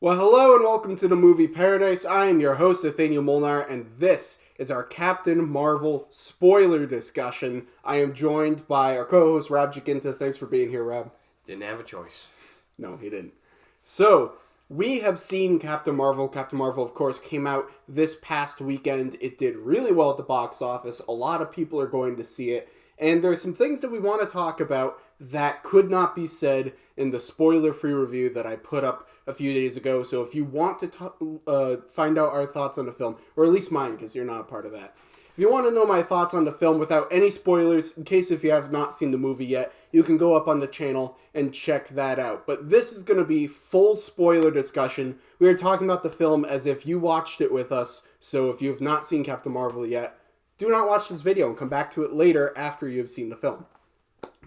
Well, hello and welcome to the Movie Paradise. I am your host, Nathanael Molnár, and this is our Captain Marvel spoiler discussion. I am joined by our co-host, Rob Giachinta. Thanks for being here, Rob. Didn't have a choice. No, he didn't. So, we have seen Captain Marvel. Captain Marvel, of course, came out this past weekend. It did really well at the box office. A lot of people are going to see it. And there are some things that we want to talk about that could not be said in the spoiler-free review that I put up a few days ago. So if you want to find out our thoughts on the film, or at least mine, because you're not a part of that. If you want to know my thoughts on the film without any spoilers, in case if you have not seen the movie yet, you can go up on the channel and check that out. But this is going to be full spoiler discussion. We are talking about the film as if you watched it with us. So if you have not seen Captain Marvel yet, do not watch this video and come back to it later after you've seen the film.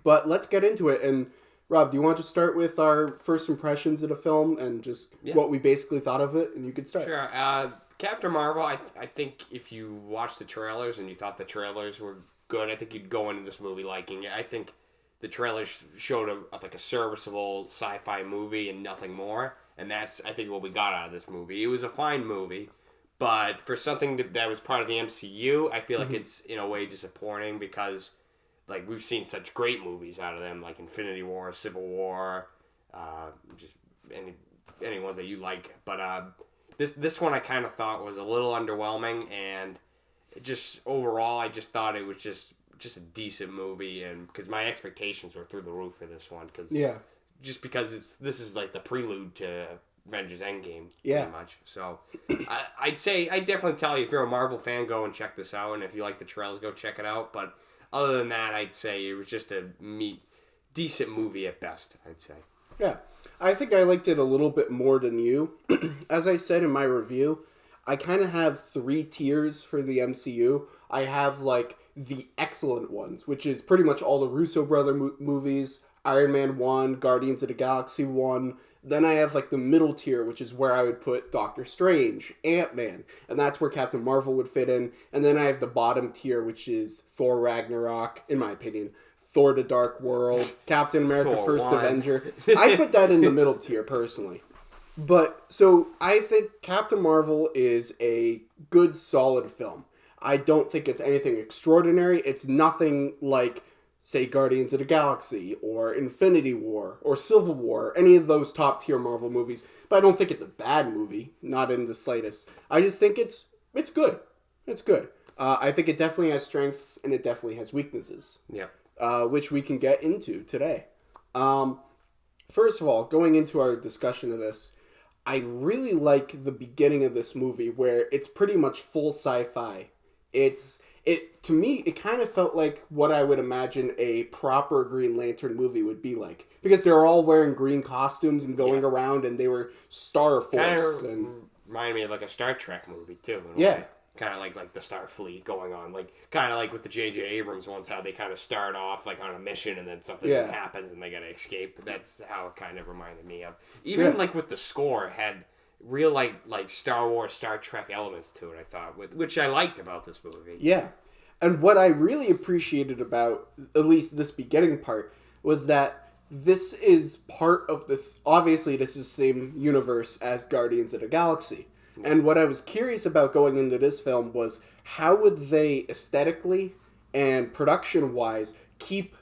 But let's get into it. And Rob, do you want to start with our first impressions of the film and just what we basically thought of it? And you could start. Sure. Captain Marvel, I think if you watched the trailers and you thought the trailers were good, I think you'd go into this movie liking it. I think the trailers showed a serviceable sci-fi movie and nothing more. And that's, I think, what we got out of this movie. It was a fine movie. But for something that was part of the MCU, I feel like it's, in a way, disappointing because, like, we've seen such great movies out of them, like Infinity War, Civil War, just any ones that you like. But this one I kind of thought was a little underwhelming, and it just, overall, I just thought it was just a decent movie, and because my expectations were through the roof for this one. Just because this is, like, the prelude to Avengers Endgame, pretty much. So, I'd definitely tell you, if you're a Marvel fan, go and check this out, and if you like the trailers, go check it out. But other than that, I'd say it was just a decent movie at best, I'd say. Yeah, I think I liked it a little bit more than you. As I said in my review, I kind of have 3 tiers for the MCU. I have, like, the excellent ones, which is pretty much all the Russo brother movies, Iron Man 1, Guardians of the Galaxy 1. Then I have, like, the middle tier, which is where I would put Doctor Strange, Ant-Man, and that's where Captain Marvel would fit in. And then I have the bottom tier, which is Thor Ragnarok, in my opinion, Thor The Dark World, Captain America Thor First 1. Avenger. I put that in the middle tier, personally. But, so, I think Captain Marvel is a good, solid film. I don't think it's anything extraordinary. It's nothing like, say, Guardians of the Galaxy, or Infinity War, or Civil War, any of those top-tier Marvel movies. But I don't think it's a bad movie, not in the slightest. I just think it's good. It's good. I think it definitely has strengths, and it definitely has weaknesses. Yeah. Which we can get into today. First of all, going into our discussion of this, I really like the beginning of this movie, where it's pretty much full sci-fi. To me, it kind of felt like what I would imagine a proper Green Lantern movie would be like. Because they're all wearing green costumes and going around, and they were Star Force. Kind of reminded me of, like, a Star Trek movie, too. Kind of like the Starfleet going on. Like, kind of like with the J.J. Abrams ones, how they kind of start off, like, on a mission, and then something happens, and they gotta escape. That's how it kind of reminded me of. Even, like, with the score, it had real, like Star Wars, Star Trek elements to it, I thought, which I liked about this movie. Yeah. And what I really appreciated about, at least this beginning part, was that this is part of this, obviously this is the same universe as Guardians of the Galaxy. And what I was curious about going into this film was how would they aesthetically and production-wise keep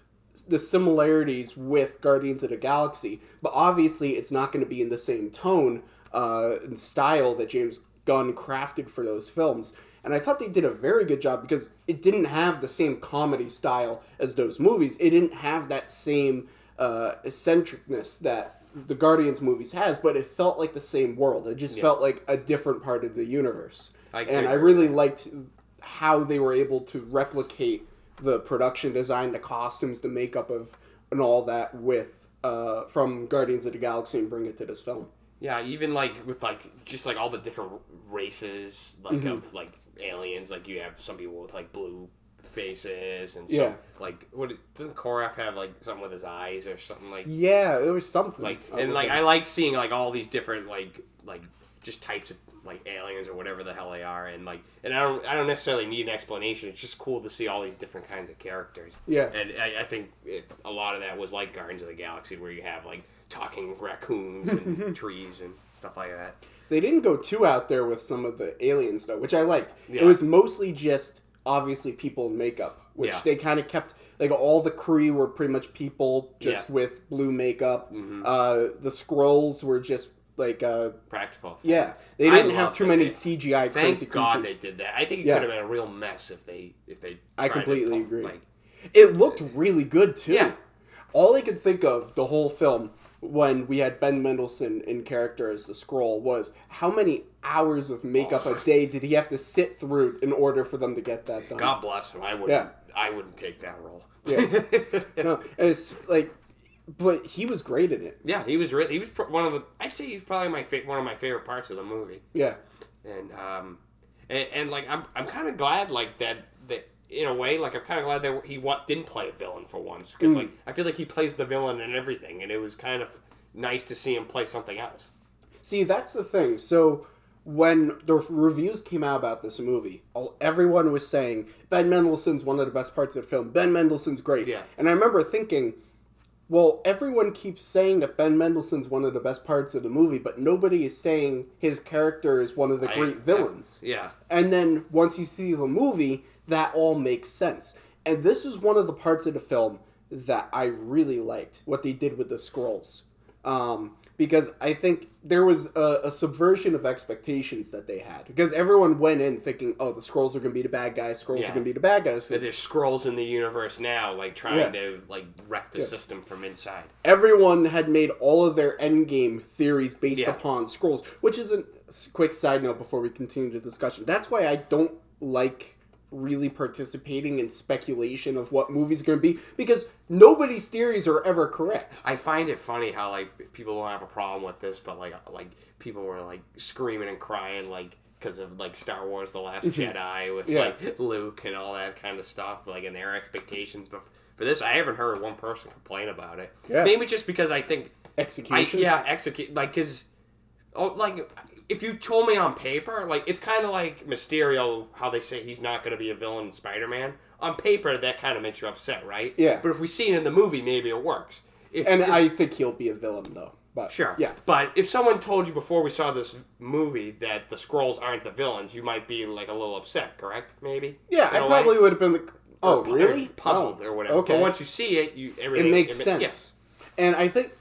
the similarities with Guardians of the Galaxy, but obviously it's not going to be in the same tone and style that James Gunn crafted for those films. And I thought they did a very good job because it didn't have the same comedy style as those movies. It didn't have that same eccentricness that the Guardians movies has, but it felt like the same world. It just felt like a different part of the universe. I really liked how they were able to replicate the production design, the costumes, the makeup and all that with from Guardians of the Galaxy and bring it to this film. Yeah, even like with just all the different races of like aliens. Like you have some people with like blue faces and some like doesn't Korath have like something with his eyes or something like? Yeah, it was something I like seeing like all these different like just types of like aliens or whatever the hell they are, and I don't necessarily need an explanation. It's just cool to see all these different kinds of characters. Yeah, and I think a lot of that was like Guardians of the Galaxy, where you have like talking raccoons and trees and stuff like that. They didn't go too out there with some of the aliens, though, which I liked. Yeah. It was mostly just, obviously, people in makeup, which they kind of kept... Like, all the Kree were pretty much people just with blue makeup. Mm-hmm. The Skrulls were just, like... practical effects. Yeah. They didn't have too many CGI crazy Thank God creatures. they did that. I think it could have been a real mess if they I completely agree. Like, it looked really good, too. Yeah. All I could think of the whole film... when we had Ben Mendelsohn in character as the Skrull was how many hours of makeup a day did he have to sit through in order for them to get that done? God bless him. I wouldn't take that role. Yeah. No, and it's like, but he was great in it. Yeah, he was one of the. I'd say he's probably one of my favorite parts of the movie. Yeah. And like I'm kind of glad like that in a way, like I'm kind of glad that he didn't play a villain for once, because like I feel like he plays the villain in everything, and it was kind of nice to see him play something else. See, that's the thing. So when the reviews came out about this movie, everyone was saying Ben Mendelsohn's one of the best parts of the film. Ben Mendelsohn's great. Yeah. And I remember thinking, well, everyone keeps saying that Ben Mendelsohn's one of the best parts of the movie, but nobody is saying his character is one of the great villains. Yeah. And then once you see the movie, that all makes sense. And this is one of the parts of the film that I really liked, what they did with the Skrulls. Because I think there was a subversion of expectations that they had. Because everyone went in thinking, oh, the Skrulls are going to be the bad guys, Skrulls are going to be the bad guys. There's Skrulls in the universe now, like, trying to, like, wreck the system from inside. Everyone had made all of their endgame theories based upon Skrulls, which is a quick side note before we continue the discussion. That's why I don't like really participating in speculation of what movies are going to be, because nobody's theories are ever correct. I find it funny how like people don't have a problem with this, but like people were like screaming and crying like because of like Star Wars: The Last Jedi with like Luke and all that kind of stuff, like in their expectations. But for this, I haven't heard one person complain about it. Yeah. Maybe just because I think execution. Execute like because if you told me on paper, like, it's kind of like Mysterio, how they say he's not going to be a villain in Spider-Man. On paper, that kind of makes you upset, right? Yeah. But if we see it in the movie, maybe it works. I think he'll be a villain, though. But, sure. Yeah. But if someone told you before we saw this movie that the Skrulls aren't the villains, you might be, like, a little upset, correct? Maybe? Yeah, I probably would have been like, oh, really? Puzzled or whatever. Okay. But once you see it, it makes sense. Yeah. And I think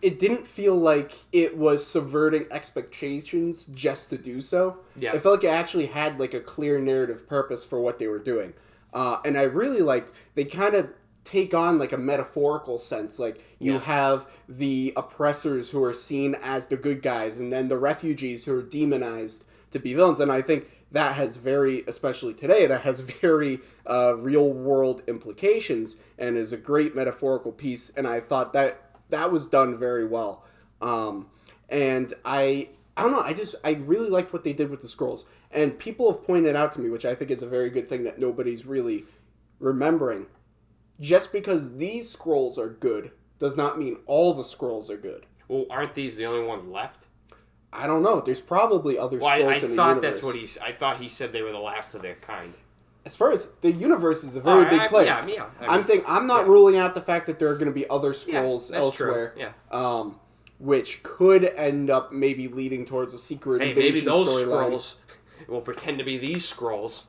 it didn't feel like it was subverting expectations just to do so. Yeah. It felt like it actually had like a clear narrative purpose for what they were doing. And I really liked, they kind of take on like a metaphorical sense. Like you have the oppressors who are seen as the good guys, and then the refugees who are demonized to be villains. And I think that has especially today, that has very real world implications and is a great metaphorical piece. And I thought that was done very well. And I don't know, I really liked what they did with the Skrulls. And people have pointed out to me, which I think is a very good thing that nobody's really remembering. Just because these Skrulls are good does not mean all the Skrulls are good. Well, aren't these the only ones left? I don't know. There's probably other Skrulls in the universe. I thought that's what I thought he said they were the last of their kind. As far as the universe is a very big place. Yeah. I'm saying I'm not ruling out the fact that there are going to be other Skrulls elsewhere. True. Yeah. Which could end up maybe leading towards a secret invasion storyline. Maybe those Skrulls will pretend to be these Skrulls.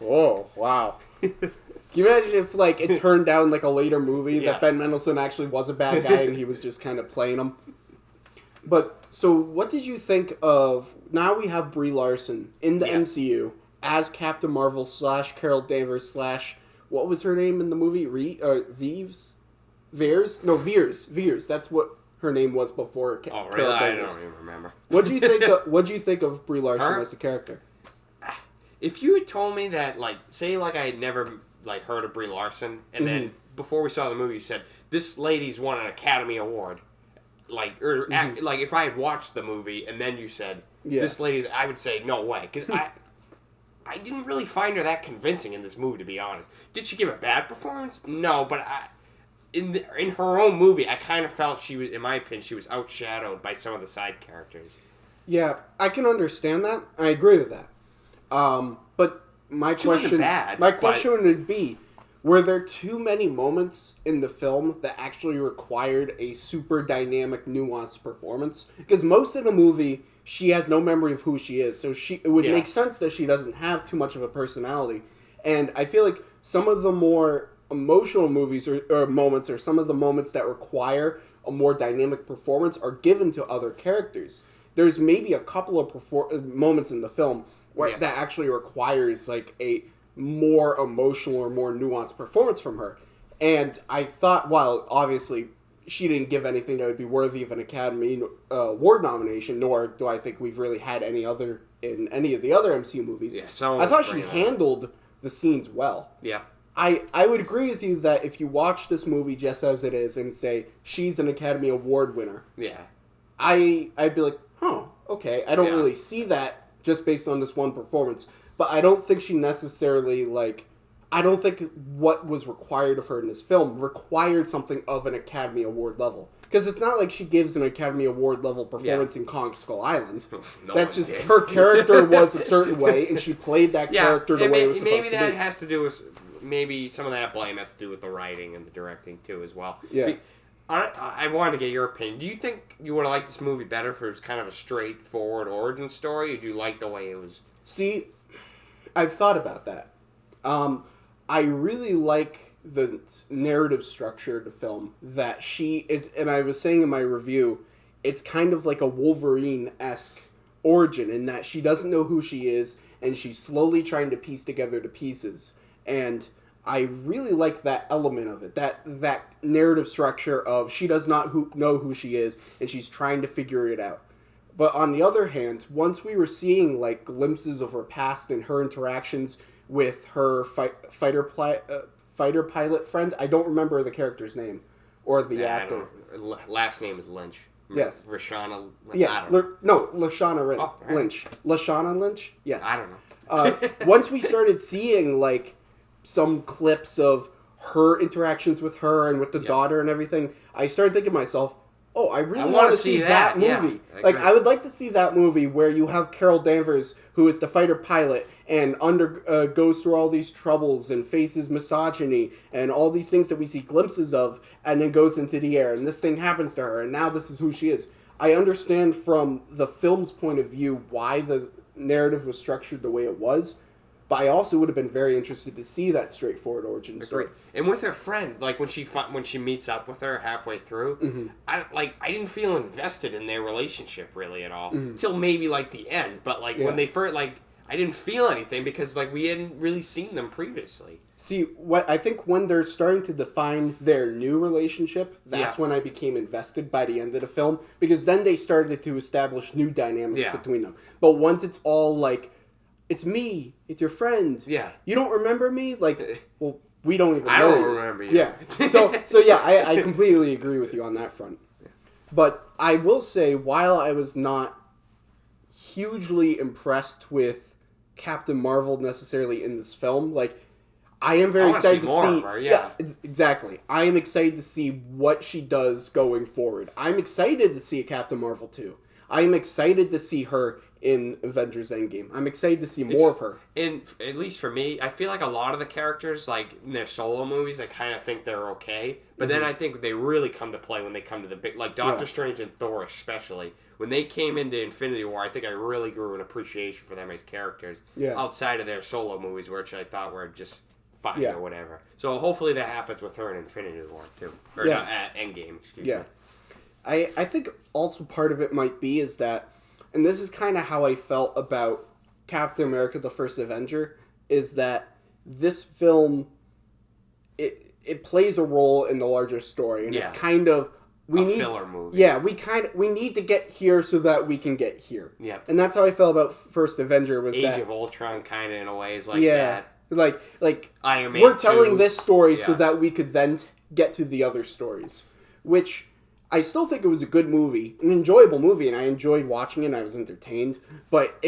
Oh, wow. Can you imagine if like it turned down like a later movie that Ben Mendelsohn actually was a bad guy and he was just kind of playing them? But, so what did you think of, now we have Brie Larson in the MCU as Captain Marvel / Carol Danvers / what was her name in the movie? Veers? No, Veers. That's what her name was before Carol Danvers. I don't even remember. What'd you think of Brie Larson as a character? If you had told me that, like, say, like, I had never, like, heard of Brie Larson, and then before we saw the movie, you said, this lady's won an Academy Award. Like, like, if I had watched the movie, and then you said, this lady's, I would say, no way. Because I didn't really find her that convincing in this movie, to be honest. Did she give a bad performance? No, but in her own movie, I kind of felt she was, in my opinion, she was outshadowed by some of the side characters. Yeah, I can understand that. I agree with that. But my question would be, were there too many moments in the film that actually required a super dynamic, nuanced performance? Because most of the movie, she has no memory of who she is, so it would make sense that she doesn't have too much of a personality. And I feel like some of the more emotional movies or moments, or some of the moments that require a more dynamic performance, are given to other characters. There's maybe a couple of moments in the film where that actually requires like a more emotional or more nuanced performance from her. And I thought, while obviously she didn't give anything that would be worthy of an Academy Award nomination, nor do I think we've really had any other in any of the other MCU movies. I thought she handled the scenes well. Yeah. I would agree with you that if you watch this movie just as it is and say she's an Academy Award winner, I'd be like, oh, okay. I don't really see that just based on this one performance. But I don't think she necessarily, I don't think what was required of her in this film required something of an Academy Award level. Because it's not like she gives an Academy Award level performance in Kong Skull Island. That's just, her character was a certain way, and she played that character the way it was supposed to be. Maybe that has to do with, maybe some of that blame has to do with the writing and the directing, too, as well. Yeah. I wanted to get your opinion. Do you think you would have liked this movie better if it was kind of a straightforward origin story, or do you like the way it was? See, I've thought about that. I really like the narrative structure of the film that and I was saying in my review, it's kind of like a Wolverine-esque origin in that she doesn't know who she is and she's slowly trying to piece together the pieces. And I really like that element of it, that narrative structure of she does not know who she is and she's trying to figure it out. But on the other hand, once we were seeing like glimpses of her past and her interactions with her fighter pilot friend, I don't remember the character's name or the actor. Last name is Lynch. Yes. Rashana. Lashana Lynch. Lashana Lynch. Yes. I don't know. Once we started seeing like some clips of her interactions with her and with the daughter and everything, I started thinking to myself, oh, I really want to see that movie. Yeah, I would like to see that movie where you have Carol Danvers, who is the fighter pilot, and goes through all these troubles and faces misogyny and all these things that we see glimpses of, and then goes into the air, and this thing happens to her, and now this is who she is. I understand from the film's point of view why the narrative was structured the way it was, but I also would have been very interested to see that straightforward origin story. And with her friend, like when she meets up with her halfway through, I didn't feel invested in their relationship really at all until maybe like the end. But like when they first I didn't feel anything because like we hadn't really seen them previously. See, what I think when they're starting to define their new relationship, that's when I became invested by the end of the film, because then they started to establish new dynamics between them. But once it's all like, it's me, it's your friend. Yeah. You don't remember me? Like, well, we don't even know. I don't remember you. Yeah. So yeah, I completely agree with you on that front. But I will say, while I was not hugely impressed with Captain Marvel necessarily in this film, like, I am very excited to see her, exactly. I am excited to see what she does going forward. I'm excited to see a Captain Marvel 2. I am excited to see her in Avengers Endgame. I'm excited to see more of her. And at least for me, I feel like a lot of the characters, like in their solo movies, I kind of think they're okay. But then I think they really come to play when they come to the big, like Doctor Strange and Thor especially. When they came into Infinity War, I think I really grew an appreciation for them as characters. Yeah. Outside of their solo movies, which I thought were just fine or whatever. So hopefully that happens with her in Infinity War too. Or not, at Endgame, excuse me. I think also part of it might be is that, and this is kind of how I felt about Captain America: The First Avenger, is that this film, it plays a role in the larger story, and it's kind of filler movie. Yeah, we need to get here so that we can get here. Yeah, and that's how I felt about First Avenger. Was Age of Ultron kind of in a way is like that. Like Iron Man we're telling 2. this story so that we could then get to the other stories, which I still think it was a good movie, an enjoyable movie, and I enjoyed watching it and I was entertained. But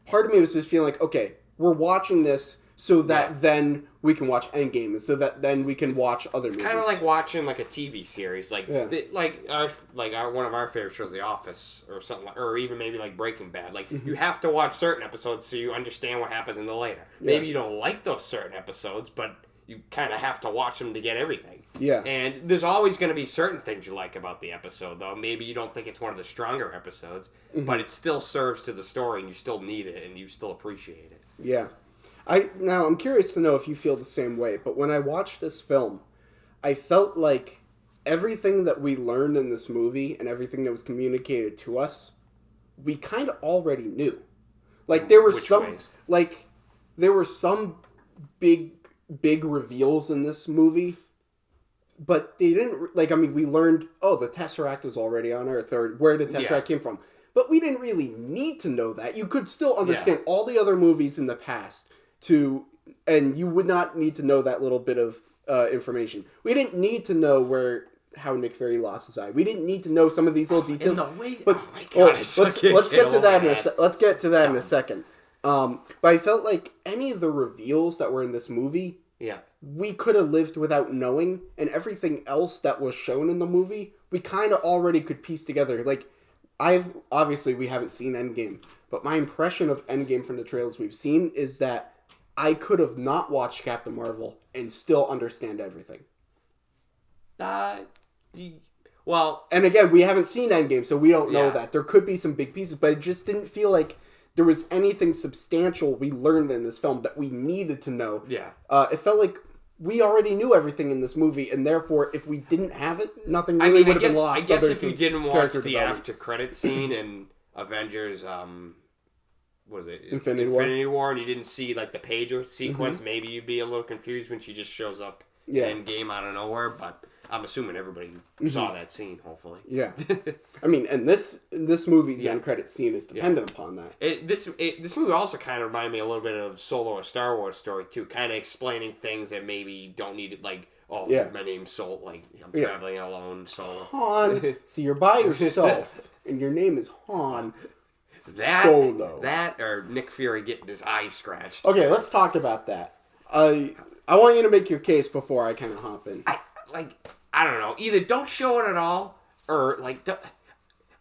part of me was just feeling like, okay, we're watching this so that then we can watch Endgame, and so that then we can watch other movies. It's kind of like watching like a TV series, like one of our favorite shows, The Office, or something, or even maybe like Breaking Bad. Like you have to watch certain episodes so you understand what happens in the later. Maybe you don't like those certain episodes, but you kind of have to watch them to get everything. Yeah. And there's always going to be certain things you like about the episode, though. Maybe you don't think it's one of the stronger episodes, but it still serves to the story, and you still need it, and you still appreciate it. Yeah. Now, I'm curious to know if you feel the same way, but when I watched this film, I felt like everything that we learned in this movie and everything that was communicated to us, we kind of already knew. Like, there were there were some big reveals in this movie, but they didn't, we learned, the Tesseract was already on Earth, or where the Tesseract came from. But we didn't really need to know that. You could still understand all the other movies in the past and you would not need to know that little bit of information. We didn't need to know how Nick Fury lost his eye. We didn't need to know some of these little details. But oh my God, let's get to that in a second. But I felt like any of the reveals that were in this movie, we could have lived without knowing, and everything else that was shown in the movie, we kind of already could piece together. Like, obviously we haven't seen Endgame, but my impression of Endgame from the trailers we've seen is that I could have not watched Captain Marvel and still understand everything. Well, and again, we haven't seen Endgame, so we don't know that. There could be some big pieces, but it just didn't feel like there was anything substantial we learned in this film that we needed to know. Yeah. It felt like we already knew everything in this movie, and therefore, if we didn't have it, nothing really would have been lost. I guess if you didn't watch the after-credit scene in Avengers, what is it? Infinity War, and you didn't see, like, the pager sequence, maybe you'd be a little confused when she just shows up in Endgame out of nowhere, but I'm assuming everybody saw that scene, hopefully. Yeah. I mean, and this movie's end credit scene is dependent upon that. This movie also kind of reminded me a little bit of Solo, a Star Wars story, too. Kind of explaining things that maybe don't need it, like, my name's Solo, like, I'm traveling alone, Solo. Han. See, you're by yourself, and your name is Han Solo. That, or Nick Fury getting his eye scratched. Okay, let's talk about that. I want you to make your case before I kind of hop in. I don't know. Either don't show it at all, or, like,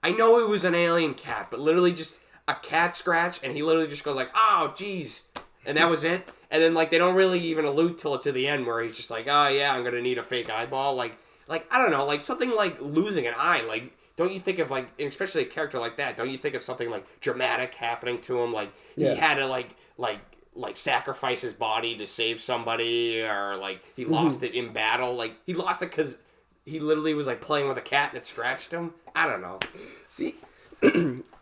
I know it was an alien cat, but literally just a cat scratch, and he literally just goes like, oh, jeez. And that was it. And then, like, they don't really even allude till it to the end where he's just like, oh, yeah, I'm going to need a fake eyeball. Like, I don't know, like, something like losing an eye, like, don't you think of, like, especially a character like that, don't you think of something, like, dramatic happening to him? Like, he had to, like sacrifice his body to save somebody, or, like, he lost it in battle. Like, he lost it because he literally was, like, playing with a cat and it scratched him. I don't know. See,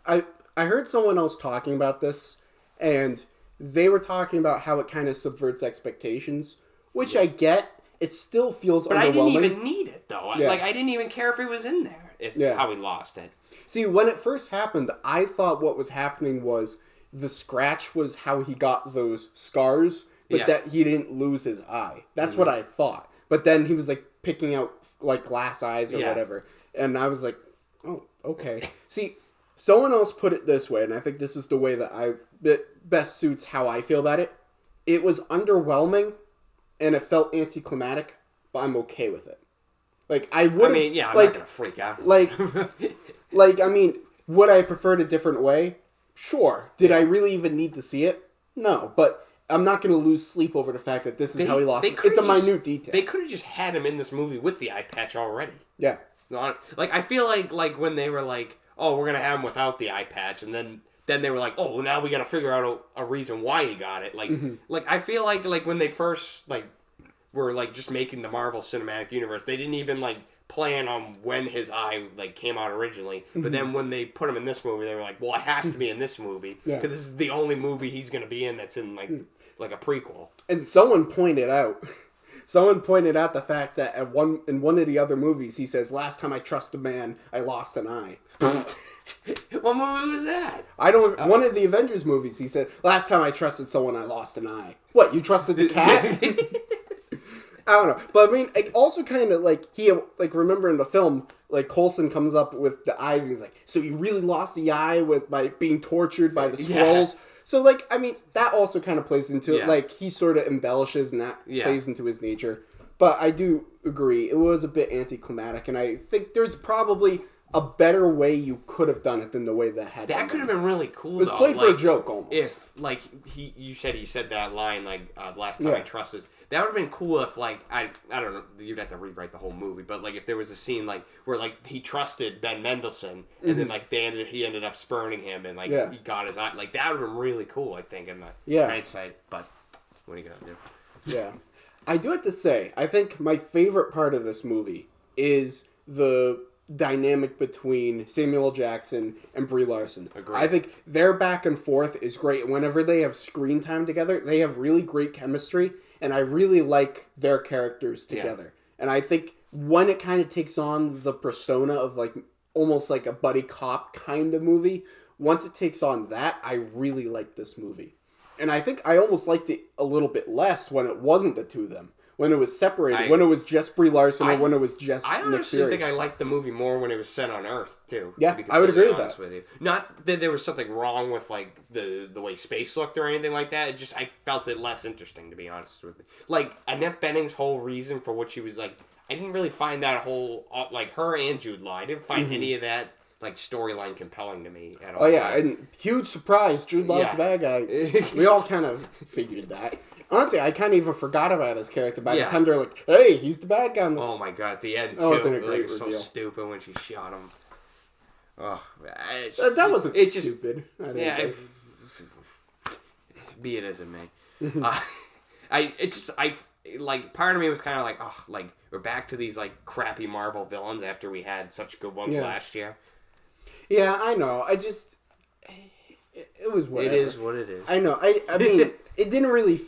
I heard someone else talking about this, and they were talking about how it kind of subverts expectations, which I get. It still feels underwhelming. But I didn't even need it, though. Yeah. Like, I didn't even care if it was in there, how he lost it. See, when it first happened, I thought what was happening was the scratch was how he got those scars, but that he didn't lose his eye. That's what I thought. But then he was, like, picking out, like, glass eyes or whatever. And I was like, oh, okay. See, someone else put it this way, and I think this is the way that best suits how I feel about it. It was underwhelming, and it felt anticlimactic, but I'm okay with it. Like, I would have... I mean, I'm not gonna freak out. Like, I mean, would I prefer it a different way? Sure. Did I really even need to see it? No, but I'm not going to lose sleep over the fact that this is how he lost it. It's a minute detail. They could have just had him in this movie with the eye patch already. Yeah. Like, I feel like when they were like, oh, we're going to have him without the eye patch, and then they were like, oh, well, now we got to figure out a reason why he got it. Like, like I feel like when they first, like, were, like, just making the Marvel Cinematic Universe, they didn't even, like, plan on when his eye, like, came out originally. But then when they put him in this movie, they were like, well, it has to be in this movie. Because this is the only movie he's going to be in that's in, like a prequel. And someone pointed out the fact that in one of the other movies, he says, last time I trusted a man, I lost an eye. What movie was that? One of the Avengers movies, he said, last time I trusted someone, I lost an eye. What, you trusted the cat? I don't know. But I mean, it also kind of, like, remember in the film, like, Coulson comes up with the eyes, and he's like, so you really lost the eye by being tortured by the Skrulls? Yeah. So, like, I mean, that also kind of plays into it. Like, he sort of embellishes, and that plays into his nature. But I do agree, it was a bit anticlimactic, and I think there's probably a better way you could have done it than the way that had. That could have been really cool. It was played for a joke almost. If he said that line last time I trusted. That would have been cool if I don't know, you'd have to rewrite the whole movie, but if there was a scene where he trusted Ben Mendelsohn and then he ended up spurning him and he got his eye, that would have been really cool, I think, in hindsight. But what are you gonna do? Yeah. I do have to say, I think my favorite part of this movie is the dynamic between Samuel L. Jackson and Brie Larson. Agreed. I think their back and forth is great. Whenever they have screen time together, they have really great chemistry, and I really like their characters together. Yeah. And I think when it kind of takes on the persona of almost like a buddy cop kind of movie, once it takes on that, I really like this movie. And I think I almost liked it a little bit less when it wasn't the two of them. When it was separated, when it was just Brie Larson, or when it was just I Nick honestly Fury. think I liked the movie more when it was set on Earth, too. Yeah, I would agree with that. With you. Not that there was something wrong with, the way space looked or anything like that. It just, I felt it less interesting, to be honest with you. Annette Bening's whole reason for what she was I didn't really find that whole, her and Jude Law, I didn't find any of that, storyline compelling to me at all. Oh, yeah, and huge surprise, Jude Law's the bad guy. We all kind of figured that. Honestly, I kind of even forgot about his character by the time they're hey, he's the bad guy. Oh my god, at the end, too. That wasn't a great it was reveal. so stupid when she shot him. Oh, that wasn't stupid. Be it as it may. Part of me was kind of we're back to these, crappy Marvel villains after we had such good ones last year. Yeah, I know. It was whatever. It is what it is. I know. I mean, it didn't really...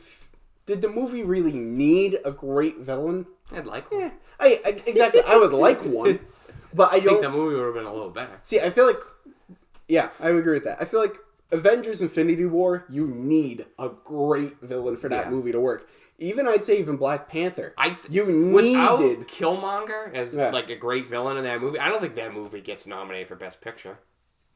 Did the movie really need a great villain? I'd like one. Yeah, exactly. I would like one, but I think the movie would have been a little better. See, I feel like... Yeah, I would agree with that. I feel like Avengers Infinity War, you need a great villain for that movie to work. I'd say even Black Panther. Without Killmonger as a great villain in that movie, I don't think that movie gets nominated for Best Picture.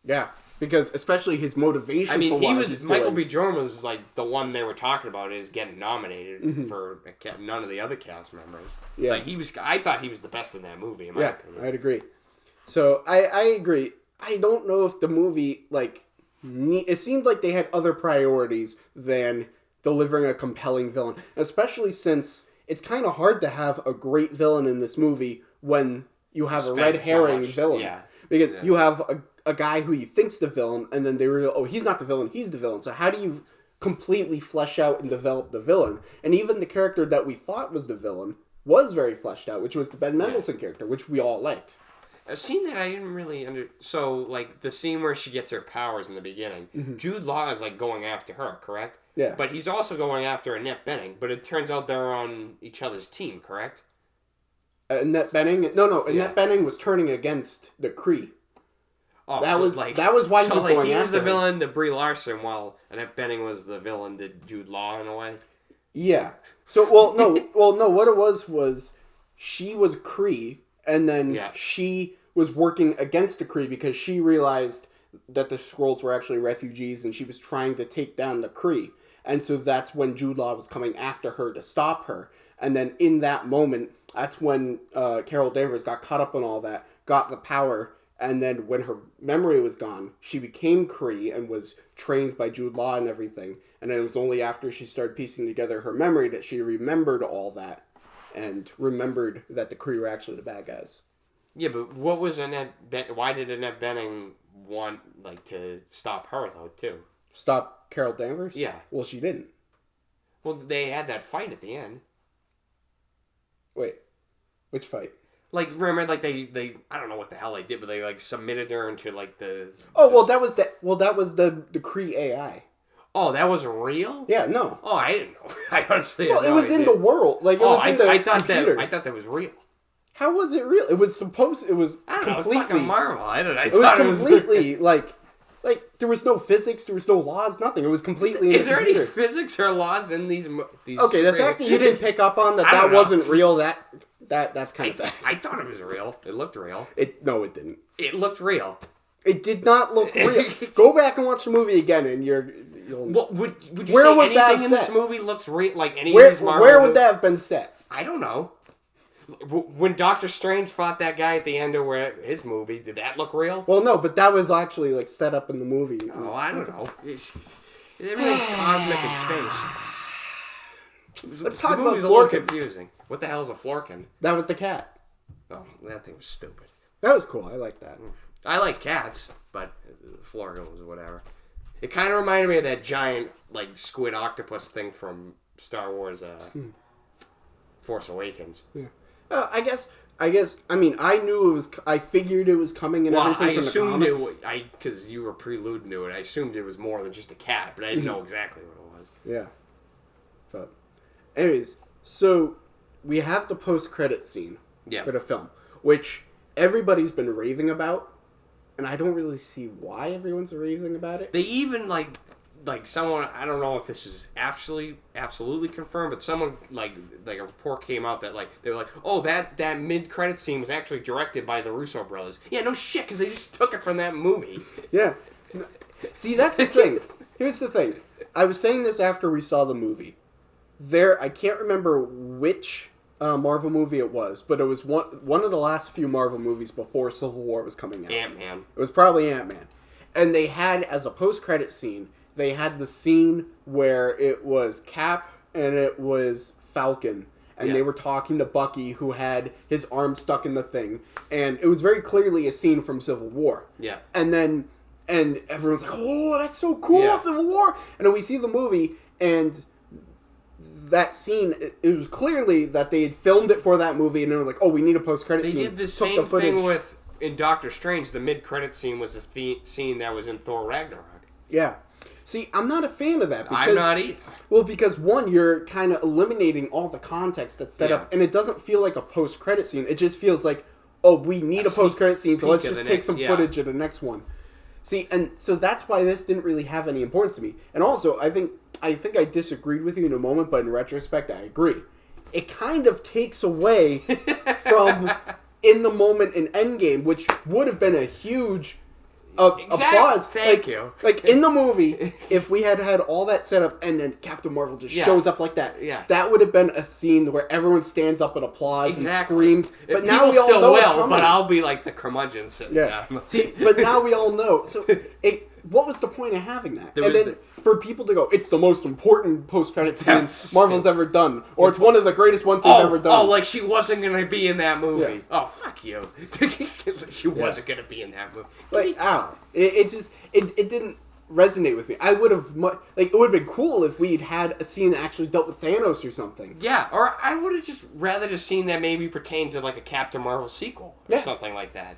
Yeah, because especially his motivation. I mean, Michael B. Jordan was the one they were talking about is getting nominated for none of the other cast members. Yeah, I thought he was the best in that movie. In my opinion. I'd agree. So I agree. I don't know if the movie it seemed like they had other priorities than delivering a compelling villain, especially since it's kind of hard to have a great villain in this movie when you have a red herring villain. Yeah. Because you have a guy who you think's the villain, and then they reveal, he's not the villain, he's the villain. So how do you completely flesh out and develop the villain? And even the character that we thought was the villain was very fleshed out, which was the Ben Mendelsohn character, which we all liked. A scene that I didn't really So, the scene where she gets her powers in the beginning, Jude Law is, going after her, correct? Yeah. But he's also going after Annette Bening, but it turns out they're on each other's team, correct? Annette Bening? No. Annette Bening was turning against the Kree. Oh, that was why he was going after he was the her. villain to Brie Larson, while Annette Bening was the villain to Jude Law, in a way? Yeah. So, what it was she was Kree, and then she was working against the Kree because she realized that the Skrulls were actually refugees, and she was trying to take down the Kree. And so that's when Jude Law was coming after her to stop her. And then in that moment, that's when Carol Danvers got caught up in all that, got the power, and then when her memory was gone, she became Kree and was trained by Jude Law and everything. And then it was only after she started piecing together her memory that she remembered all that and remembered that the Kree were actually the bad guys. Yeah, but what was why did Annette Bening want to stop her though too? Stop Carol Danvers? Yeah. Well, she didn't. Well, they had that fight at the end. Wait, which fight? Remember, they I don't know what the hell they did, but they submitted her into the. Oh well, that was the Kree AI. Oh, that wasn't real? Yeah, no. Oh, I didn't know. I honestly. Well, it was in the world, it was in the computer. I thought that was real. How was it real? It was supposed. It was I don't know, completely. It was fucking Marvel. It was completely there was no physics, there was no laws, nothing. It was completely. Is there any physics or laws in these? Okay, the fact that you didn't pick up on that wasn't real. That's kind of bad. I thought it was real. It looked real. No, it didn't. It looked real. It did not look real. Go back and watch the movie again, and you'll. Would you say anything in this movie looks real? Any of these Marvel where would that have been set? I don't know. When Doctor Strange fought that guy at the end of his movie, did that look real? Well, no, but that was actually like set up in the movie. Oh, I don't know. Everything's cosmic in space. Let's talk the about movie's a little Florkins. confusing. What the hell is a Florkin? That was the cat. Oh, that thing was stupid. That was cool. I like that. I like cats, but Florkin was whatever. It kind of reminded me of that giant like squid octopus thing from Star Wars Force Awakens. Yeah. I guess. I mean, I knew it was. I figured it was coming and everything I from the assumed comics. because you were preluding to it. I assumed it was more than just a cat, but I didn't know exactly what it was. Yeah. But, anyways, so we have the post-credit scene for the film, which everybody's been raving about, and I don't really see why everyone's raving about it. They even like someone, I don't know if this is absolutely confirmed, but someone like a report came out that like they were like, oh, that mid-credit scene was actually directed by the Russo brothers. Yeah, no shit, because they just took it from that movie. Yeah. See, that's the thing. Here's the thing. I was saying this after we saw the movie. I can't remember which Marvel movie it was, but it was one of the last few Marvel movies before Civil War was coming out. Ant-Man. It was probably Ant-Man. And they had, as a post-credit scene, they had the scene where it was Cap and it was Falcon. And they were talking to Bucky, who had his arm stuck in the thing. And it was very clearly a scene from Civil War. Yeah. And everyone's like, oh, that's so cool, Civil War. And then we see the movie, and that scene, it was clearly that they had filmed it for that movie, and they were like, oh, we need a post-credit scene. They did the same thing in Doctor Strange. The mid-credit scene was the scene that was in Thor Ragnarok. Yeah. See, I'm not a fan of that. Because, I'm not either. Well, because one, you're kind of eliminating all the context that's set up, and it doesn't feel like a post-credit scene. It just feels like, oh, we need a post-credit scene, so let's just take some footage of the next one. See, and so that's why this didn't really have any importance to me. And also, I think I disagreed with you in a moment, but in retrospect, I agree. It kind of takes away from in the moment in Endgame, which would have been a huge applause. Thank you. Like in the movie, if we had all that set up and then Captain Marvel just shows up like that, that would have been a scene where everyone stands up and applauds and screams. But now we all know it's coming. But I'll be like the curmudgeon sitting down. See, but now we all know. So what was the point of having that? And then for people to go, it's the most important post-credit scene Marvel's ever done. Or it's one of the greatest ones they've ever done. Oh, like she wasn't going to be in that movie. Yeah. Oh, fuck you. She wasn't going to be in that movie. Like, it didn't resonate with me. I would have, it would have been cool if we'd had a scene that actually dealt with Thanos or something. Yeah, or I would have just rather seen that maybe pertain to like a Captain Marvel sequel or something like that.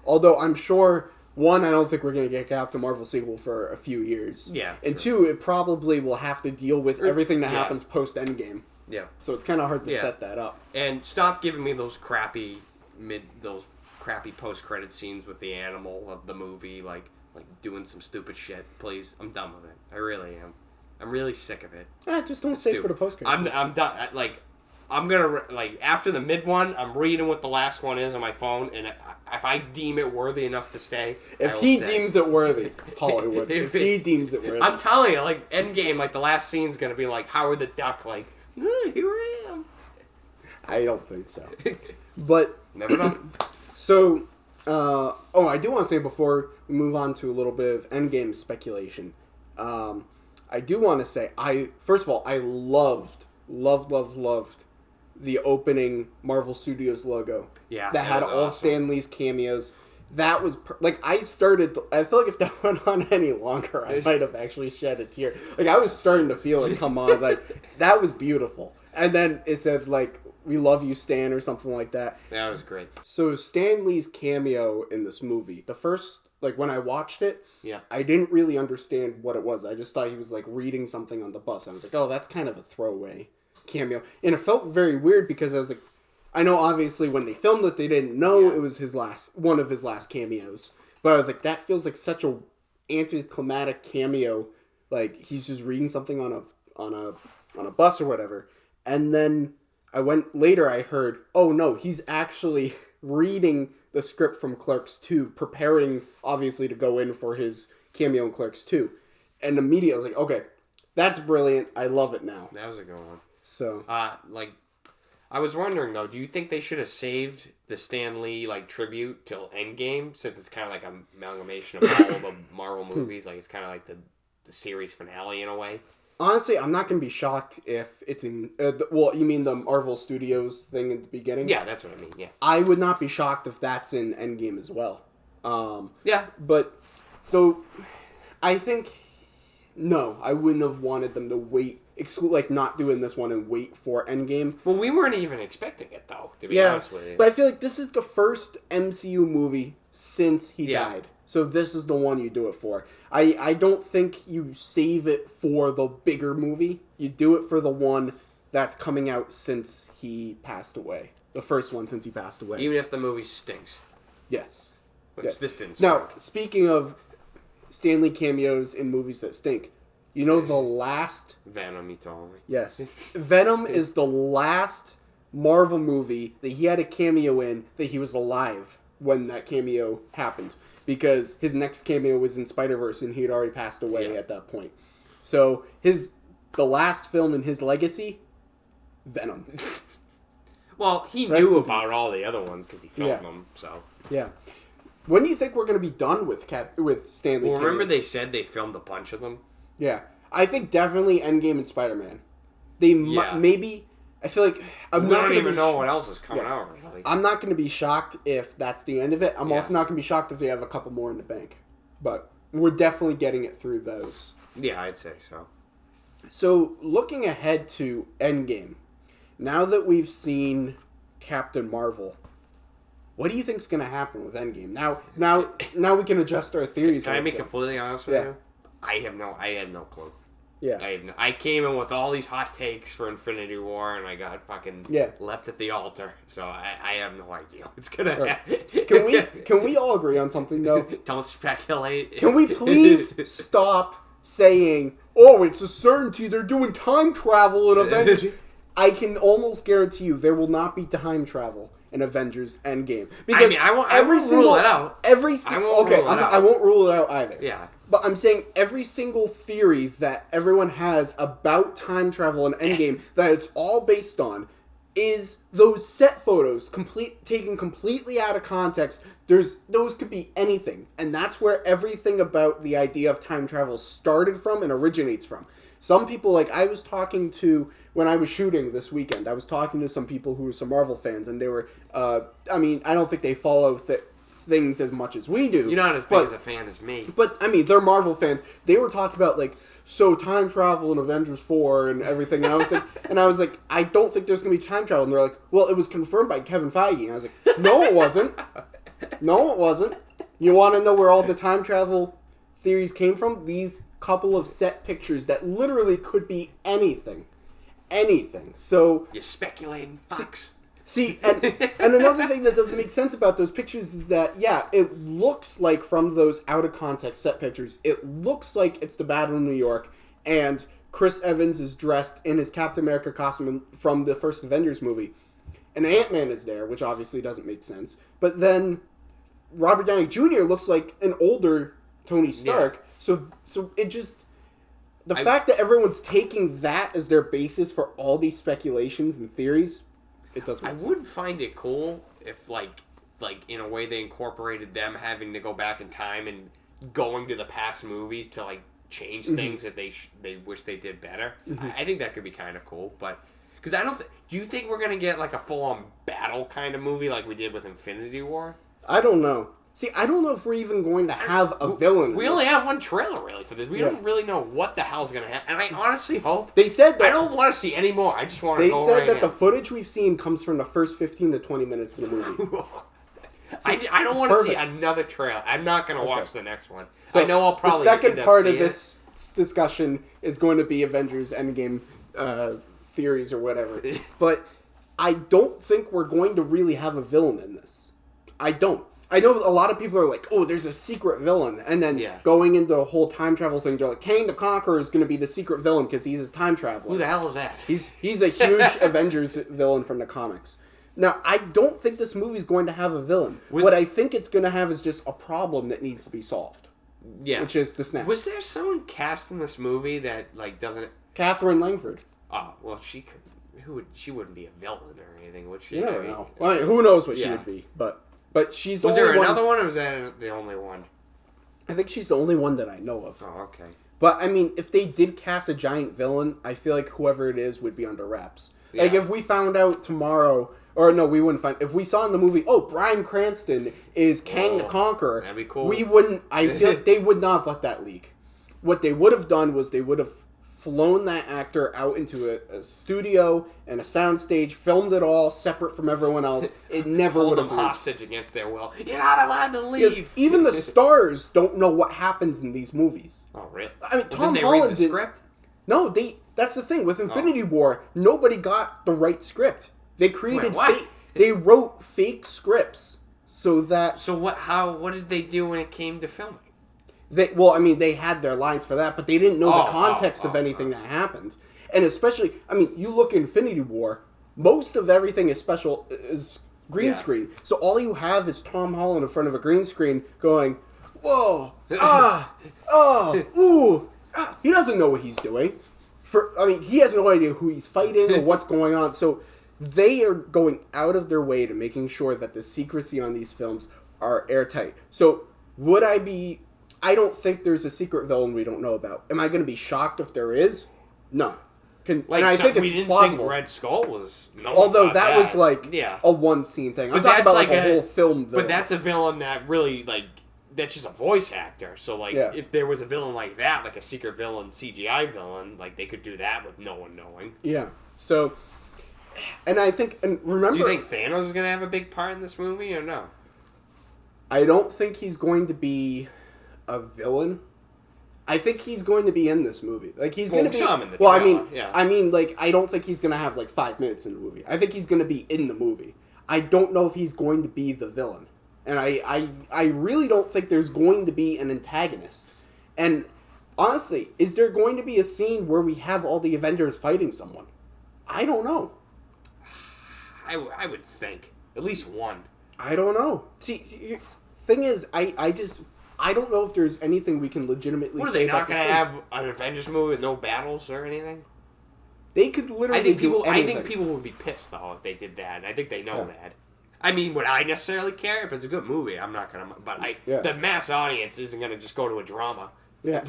Although I'm sure... One, I don't think we're going to get Captain Marvel sequel for a few years. Yeah. And two, it probably will have to deal with everything that happens post-Endgame. Yeah. So it's kind of hard to set that up. And stop giving me those crappy post-credit scenes with the animal of the movie, like doing some stupid shit. Please, I'm done with it. I really am. I'm really sick of it. Just don't say for the post-credit. I'm done. I'm gonna after the mid one, I'm reading what the last one is on my phone, and if I deem it worthy enough to stay, if he deems it worthy, Hollywood. if he deems it worthy, I'm telling you, like Endgame, like the last scene's gonna be like Howard the Duck, like here I am. I don't think so, but never know. So, I do want to say before we move on to a little bit of Endgame speculation, I do want to say first of all I loved the opening Marvel Studios logo. Yeah, that had all Stan Lee's cameos. That was I feel like if that went on any longer, I might have actually shed a tear. Like I was starting to feel it come on. Like that was beautiful. And then it said like "We love you, Stan" or something like that. That was great. So Stan Lee's cameo in this movie, the first when I watched it, I didn't really understand what it was. I just thought he was like reading something on the bus. I was like, oh, that's kind of a throwaway cameo, and it felt very weird because I was like, I know obviously when they filmed it they didn't know it was one of his last cameos, but I was like, that feels like such a anticlimactic cameo, like he's just reading something on a bus or whatever. And then I heard, oh no, he's actually reading the script from Clerks 2, preparing obviously to go in for his cameo in Clerks 2, and immediately I was like, okay, that's brilliant, I love it now. That was a good one. So, I was wondering though, do you think they should have saved the Stan Lee like tribute till Endgame, since it's kind of like an amalgamation of all of the Marvel movies? Like it's kind of like the series finale in a way. Honestly, I'm not going to be shocked if it's in... well, you mean the Marvel Studios thing at the beginning? Yeah, that's what I mean, yeah. I would not be shocked if that's in Endgame as well. Yeah. But, so, I think... No, I wouldn't have wanted them to wait... like, not doing this one and wait for Endgame. Well, we weren't even expecting it, though, to be honest with you. But I feel like this is the first MCU movie since he died. So this is the one you do it for. I don't think you save it for the bigger movie. You do it for the one that's coming out since he passed away. The first one since he passed away. Even if the movie stinks. Yes. Which this didn't stink. Now, speaking of Stan Lee cameos in movies that stink, you know the last... Venom, you told me. Yes. Venom is the last Marvel movie that he had a cameo in that he was alive when that cameo happened. Because his next cameo was in Spider-Verse and he had already passed away at that point. So the last film in his legacy, Venom. Well, he knew about all the other ones because he filmed them, so... Yeah. When do you think we're going to be done with Stan Lee Well, remember cameos? they said they filmed a bunch of them? Yeah. I think definitely Endgame and Spider-Man. They maybe... I feel like... We don't even know what else is coming out. Really. I'm not going to be shocked if that's the end of it. I'm also not going to be shocked if they have a couple more in the bank. But we're definitely getting it through those. Yeah, I'd say so. So, looking ahead to Endgame, now that we've seen Captain Marvel, what do you think's going to happen with Endgame? Now we can adjust our theories. Can I be completely honest with you? I have no clue. Yeah. I came in with all these hot takes for Infinity War, and I got fucking left at the altar. So I have no idea what's gonna happen. Can we all agree on something though? Don't speculate. Can we please stop saying, "Oh, it's a certainty they're doing time travel in Avengers"? I can almost guarantee you there will not be time travel in Avengers Endgame. Because I won't rule it out. I won't rule it out either. Yeah. But I'm saying every single theory that everyone has about time travel in Endgame that it's all based on is those set photos taken completely out of context. Those could be anything. And that's where everything about the idea of time travel started from and originates from. Some people, like I was talking to, when I was shooting this weekend, I was talking to some people who were some Marvel fans, and they were, I don't think they follow things as much as we do. You're not as big as a fan as me. But, they're Marvel fans. They were talking about, time travel in Avengers 4 and everything, and I was like, I don't think there's going to be time travel. And they're like, well, it was confirmed by Kevin Feige. And I was like, no, it wasn't. No, it wasn't. You want to know where all the time travel theories came from? These couple of set pictures that literally could be anything. Anything. So... You're speculating, Fox. See, and another thing that doesn't make sense about those pictures is that, it looks like from those out-of-context set pictures, it looks like it's the Battle of New York, and Chris Evans is dressed in his Captain America costume from the first Avengers movie. And Ant-Man is there, which obviously doesn't make sense. But then Robert Downey Jr. looks like an older Tony Stark. Yeah. So it just... The fact that everyone's taking that as their basis for all these speculations and theories... It does make sense. I would find it cool if, like in a way, they incorporated them having to go back in time and going to the past movies to change things that they wish they did better. I think that could be kind of cool, but because I don't. Do you think we're gonna get a full-on battle kind of movie like we did with Infinity War? I don't know. See, I don't know if we're even going to have a villain. We only have one trailer, really, for this. We don't really know what the hell's going to happen. And I honestly hope... They said that... I don't want to see any more. I just want to know They said that the footage we've seen comes from the first 15 to 20 minutes of the movie. I don't want to see another trailer. I'm not going to watch the next one. So I know I'll probably the second part of this discussion is going to be Avengers Endgame theories or whatever. But I don't think we're going to really have a villain in this. I don't. I know a lot of people are like, oh, there's a secret villain. And then going into the whole time travel thing, they're like, Kang the Conqueror is going to be the secret villain because he's a time traveler. Who the hell is that? He's a huge Avengers villain from the comics. Now, I don't think this movie's going to have a villain. What I think it's going to have is just a problem that needs to be solved. Yeah. Which is the snap. Was there someone cast in this movie that, doesn't... Catherine Langford. Oh, well, she could... she wouldn't be a villain or anything, would she? You never know. Well, I mean, who knows what she would be, but she's the was only there one. another one, or was that the only one? I think she's the only one that I know of. Oh, okay. But I mean, if they did cast a giant villain, I feel like whoever it is would be under wraps. Yeah. Like if we found out tomorrow, or no, we wouldn't find. If we saw in the movie, oh, Bryan Cranston is Kang the Conqueror, that'd be cool. We wouldn't. I feel like they would not have let that leak. What they would have done was they would have flown that actor out into a studio and a soundstage, filmed it all separate from everyone else. It never would have them hostage against their will. You're not allowed to leave. Because even the stars don't know what happens in these movies. Oh, really? I mean, Tom didn't they Holland read the script? No, that's the thing with Infinity War. Nobody got the right script. They created they wrote fake scripts so that. So what did they do when it came to filming? They had their lines for that, but they didn't know the context of anything that happened. And especially, I mean, you look at Infinity War, most of everything is green screen. So all you have is Tom Holland in front of a green screen going, whoa, ooh. He doesn't know what he's doing. He has no idea who he's fighting or what's going on. So they are going out of their way to making sure that the secrecy on these films are airtight. So would I be... I don't think there's a secret villain we don't know about. Am I going to be shocked if there is? No. And I think it's plausible. Think Red Skull was... Although that was like a one-scene thing. I'm talking about like a whole film villain. But that's a villain that really, like... That's just a voice actor. So, like, if there was a villain like that, like a secret villain, CGI villain, like, they could do that with no one knowing. Yeah. So... And I think... And remember... Do you think Thanos is going to have a big part in this movie, or no? I don't think he's going to be... a villain. I think he's going to be in this movie. Like he's going to be. Some in the trailer, I mean, like I don't think he's going to have like 5 minutes in the movie. I think he's going to be in the movie. I don't know if he's going to be the villain, and I really don't think there's going to be an antagonist. And honestly, is there going to be a scene where we have all the Avengers fighting someone? I don't know. I would think at least one. I don't know. See thing is, I don't know if there's anything we can legitimately say. What are they not going to have an Avengers movie with no battles or anything? They could literally do anything. I think people would be pissed though if they did that. And I think they know that. I mean, would I necessarily care if it's a good movie? I'm not gonna. But the mass audience isn't gonna just go to a drama. Yeah,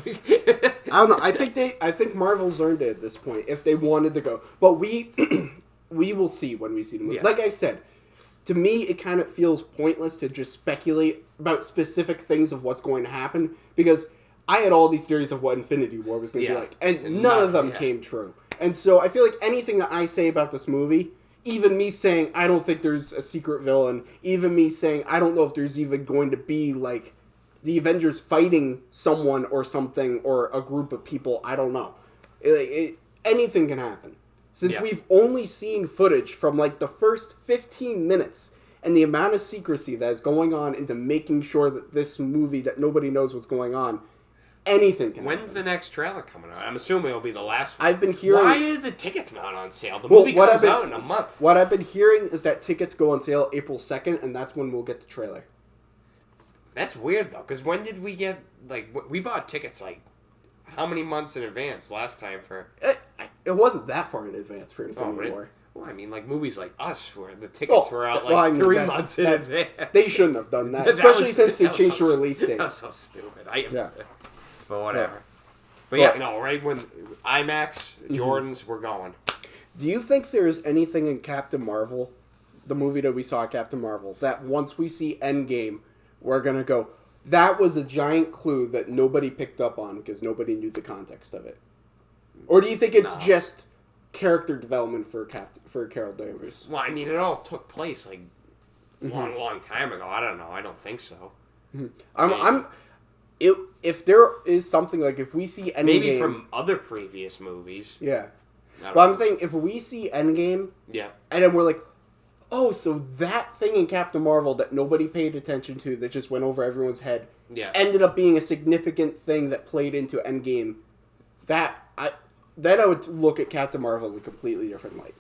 I don't know. I think Marvel's earned it at this point if they wanted to go. But we will see when we see the movie. Yeah. Like I said. To me, it kind of feels pointless to just speculate about specific things of what's going to happen because I had all these theories of what Infinity War was going to be like, and none of them came true. And so I feel like anything that I say about this movie, even me saying I don't think there's a secret villain, even me saying I don't know if there's even going to be like the Avengers fighting someone or something or a group of people, I don't know. Anything can happen. Since we've only seen footage from like the first 15 minutes and the amount of secrecy that is going on into making sure that this movie that nobody knows what's going on, anything can happen. When's the next trailer coming out? I'm assuming it'll be the last one. I've been hearing... Why are the tickets not on sale? The movie comes out in a month. What I've been hearing is that tickets go on sale April 2nd, and that's when we'll get the trailer. That's weird, though, because when did we get... Like, we bought tickets, like, how many months in advance last time for... It wasn't that far in advance for Infinity War. Well, I mean, like movies like Us, where the tickets were out 3 months in advance. They shouldn't have done that, especially since they changed the release date. That was so stupid. But whatever. But right when IMAX, Jordans, we're going. Do you think there's anything in Captain Marvel, the movie that we saw, Captain Marvel, that once we see Endgame, we're going to go, that was a giant clue that nobody picked up on because nobody knew the context of it? Or do you think it's just character development for Carol Danvers? Well, I mean, it all took place like long time ago. I don't know. I don't think so. If there is something like if we see Endgame, maybe from other previous movies. Yeah. I'm saying if we see Endgame, and then we're like, oh, so that thing in Captain Marvel that nobody paid attention to that just went over everyone's head, ended up being a significant thing that played into Endgame. Then I would look at Captain Marvel in a completely different light.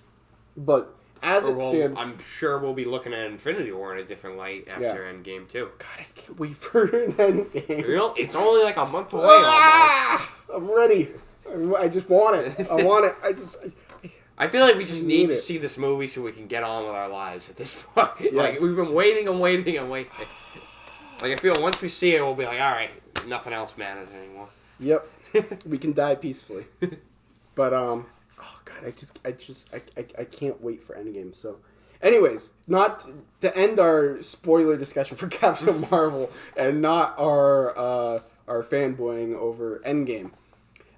But as it stands... I'm sure we'll be looking at Infinity War in a different light after Endgame, too. God, I can't wait for an Endgame. It's only like a month away almost. I'm ready. I just want it. I want it. I feel like we just need to see this movie so we can get on with our lives at this point. Yes. Like, we've been waiting and waiting and waiting. Like, I feel once we see it, we'll be like, all right, nothing else matters anymore. Yep. We can die peacefully. But, oh, God, I can't wait for Endgame, so... Anyways, not to end our spoiler discussion for Captain Marvel and not our fanboying over Endgame.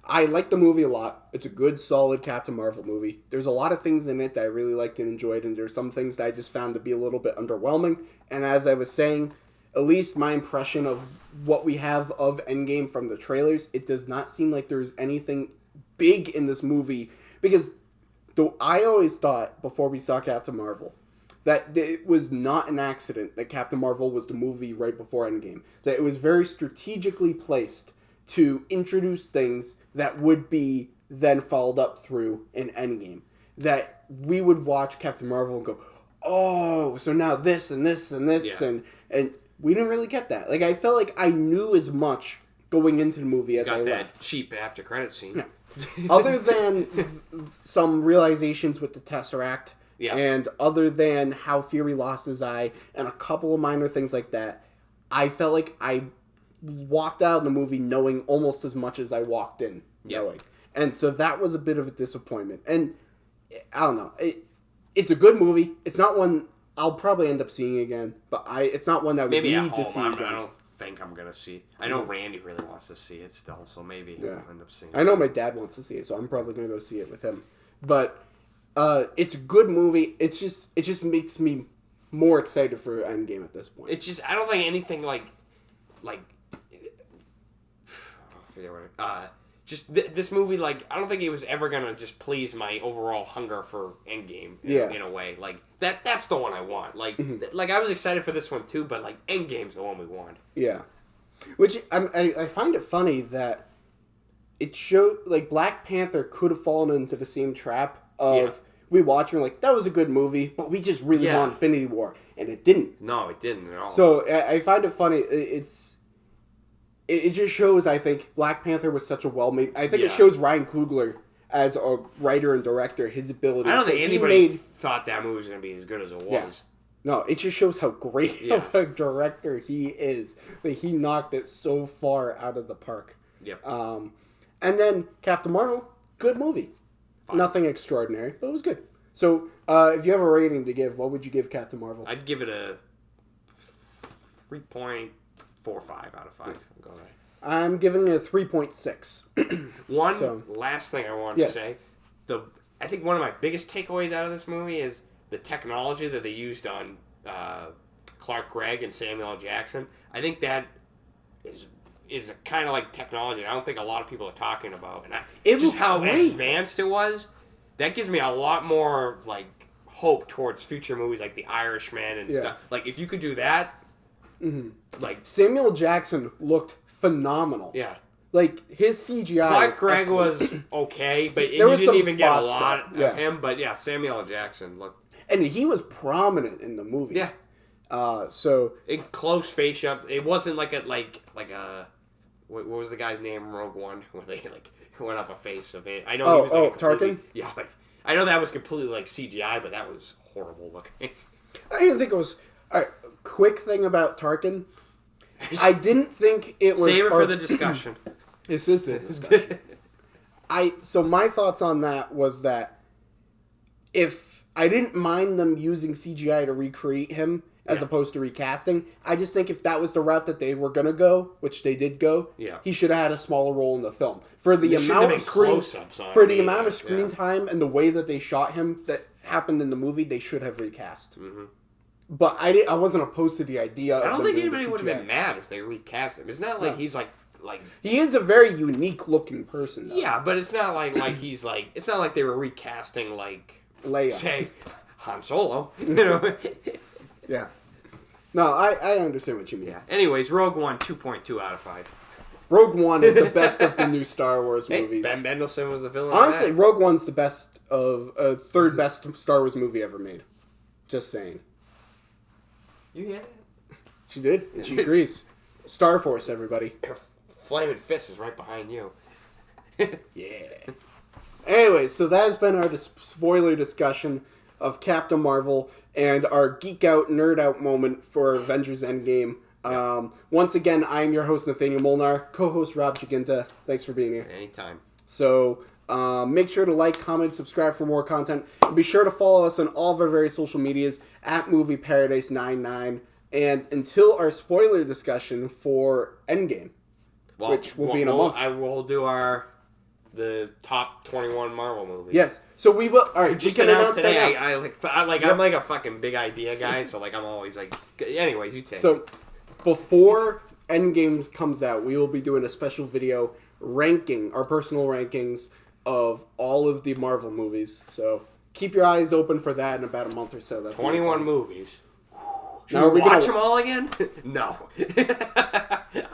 I like the movie a lot. It's a good, solid Captain Marvel movie. There's a lot of things in it that I really liked and enjoyed, and there's some things that I just found to be a little bit underwhelming. And as I was saying, at least my impression of what we have of Endgame from the trailers, it does not seem like there's anything big in this movie. Because I always thought, before we saw Captain Marvel, that it was not an accident that Captain Marvel was the movie right before Endgame. That it was very strategically placed to introduce things that would be then followed up through in Endgame. That we would watch Captain Marvel and go, oh, so now this and this and this, and we didn't really get that. Like, I felt like I knew as much going into the movie as I left. That cheap after credit scene. Yeah. Other than some realizations with the Tesseract, and other than how Fury lost his eye, and a couple of minor things like that, I felt like I walked out of the movie knowing almost as much as I walked in knowing. And so that was a bit of a disappointment. And I don't know. It's a good movie. It's not one I'll probably end up seeing again, but it's not one that we need to see again. I don't think I'm going to see it. I know Randy really wants to see it still, so maybe I'll end up seeing it. I know my dad wants to see it, so I'm probably going to go see it with him. But it's a good movie. It just makes me more excited for Endgame at this point. It's just, I don't think anything this movie, like, I don't think it was ever gonna just please my overall hunger for Endgame in a way. Like, that's the one I want. Like, like I was excited for this one too, but like Endgame's the one we want. Yeah, which I find it funny that it showed, like, Black Panther could have fallen into the same trap of we watch and we're like, that was a good movie, but we just really want Infinity War, and it didn't. No, it didn't at all. So I find it funny. It just shows, I think, Black Panther was such a well-made... I think it shows Ryan Coogler, as a writer and director, his ability. I don't think anybody thought that movie was going to be as good as it was. Yeah. No, it just shows how great of a director he is. That he knocked it so far out of the park. Yep. And then Captain Marvel, good movie. Fine. Nothing extraordinary, but it was good. So, if you have a rating to give, what would you give Captain Marvel? I'd give it a 3.45 out of 5. Go ahead. I'm giving it a 3.6. Last thing I wanted to say. I think one of my biggest takeaways out of this movie is the technology that they used on Clark Gregg and Samuel L. Jackson. I think that is a kind of like technology I don't think a lot of people are talking about. And just how advanced it was, that gives me a lot more like hope towards future movies like The Irishman and stuff. Like, if you could do that, like Samuel Jackson looked phenomenal. Yeah. Like, his CGI Clark Gregg was okay, but you didn't even get a lot of him. But yeah, Samuel L. Jackson looked... And he was prominent in the movie. Yeah. So... In close face up. It wasn't like a... What was the guy's name in Rogue One? Where they went up a face of it. I know he was Tarkin? Yeah. I know that was completely like CGI, but that was horrible looking. I didn't think it was... Alright, quick thing about Tarkin. I didn't think it was... Save it for the discussion. This is the discussion. So my thoughts on that was that if I didn't mind them using CGI to recreate him as opposed to recasting, I just think if that was the route that they were going to go, which they did go, he should have had a smaller role in the film. For the amount of screen time and the way that they shot him that happened in the movie, they should have recast. Mm-hmm. But I wasn't opposed to the idea. I don't think anybody would have been mad if they recast him. It's not like he's like he is a very unique looking person, though. Yeah, but it's not like he's like, it's not like they were recasting like Leia, say Han Solo, you know. Yeah. No, I understand what you mean. Yeah. Anyways, Rogue One, 2.2 out of 5. Rogue One is the best of the new Star Wars movies. Ben Mendelsohn was the villain. Honestly, Rogue One's the best of third best Star Wars movie ever made. Just saying. Yeah. She did, and she agrees. Star Force, everybody. Her flaming fist is right behind you. Yeah. Anyways, so that has been our spoiler discussion of Captain Marvel and our geek out, nerd out moment for Avengers Endgame. Once again, I'm your host, Nathanael Molnár, co-host Rob Giachinta. Thanks for being here. Anytime. So make sure to like, comment, subscribe for more content. And be sure to follow us on all of our various social medias at Movie Paradise 99. And until our spoiler discussion for Endgame, which will be in a month. I will do the top 21 Marvel movies. Yes. So we will. All right. Just announced today. I'm like a fucking big idea guy, so like I'm always like. Anyways, you take. So before Endgame comes out, we will be doing a special video ranking our personal rankings of all of the Marvel movies. So keep your eyes open for that in about a month or so. That's 21 movies. Should now, we watch them all again? No.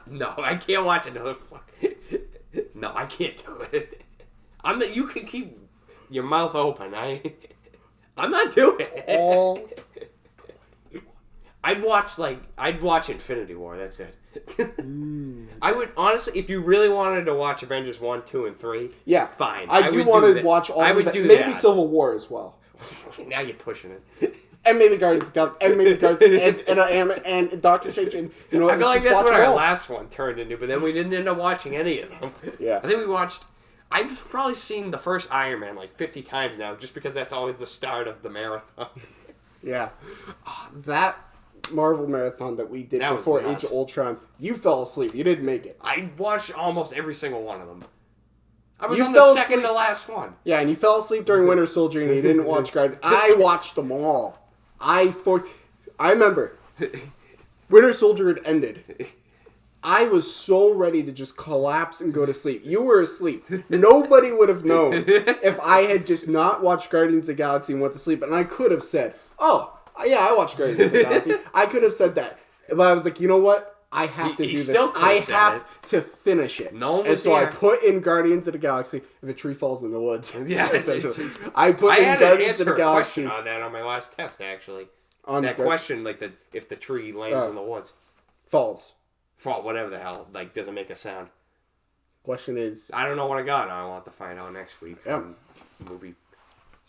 No, I can't watch another fuck. No, I can't do it. You can keep your mouth open. I'm not doing it. All. I'd watch Infinity War. That's it. I would honestly, if you really wanted to watch Avengers 1, 2, and 3, yeah, fine. I do want to watch all. I would that. do maybe that. Civil War as well. Now you're pushing it. And maybe Guardians of the Galaxy, and maybe Guardians, and Doctor Strange, and I feel like that's what our last one turned into, but then we didn't end up watching any of them. Yeah. I think we watched. I've probably seen the first Iron Man like 50 times now, just because that's always the start of the marathon. Yeah. That Marvel marathon that we did before Age of Ultron, you fell asleep. You didn't make it. I watched almost every single one of them. I was on the second to last one. Yeah, and you fell asleep during Winter Soldier and you didn't watch Guardians. I watched them all. I remember Winter Soldier had ended. I was so ready to just collapse and go to sleep. You were asleep. Nobody would have known if I had just not watched Guardians of the Galaxy and went to sleep. And I could have said, oh, yeah, I watched Guardians of the Galaxy. I could have said that. But I was like, you know what? I have to do this. I have to finish it. No one was and so here. I put in Guardians of the Galaxy. If a tree falls in the woods. Yeah. I put in Guardians of the Galaxy. I had an answer question on that on my last test, actually. On that question, like if the tree lands in the woods. Falls. Fall, whatever the hell, like doesn't make a sound. Question is. I don't know what I got. I'll have to find out next week. Movie.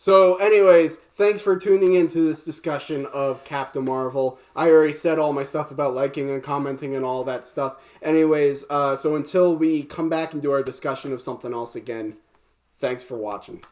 So, anyways, thanks for tuning into this discussion of Captain Marvel. I already said all my stuff about liking and commenting and all that stuff. Anyways, so until we come back and do our discussion of something else again, thanks for watching.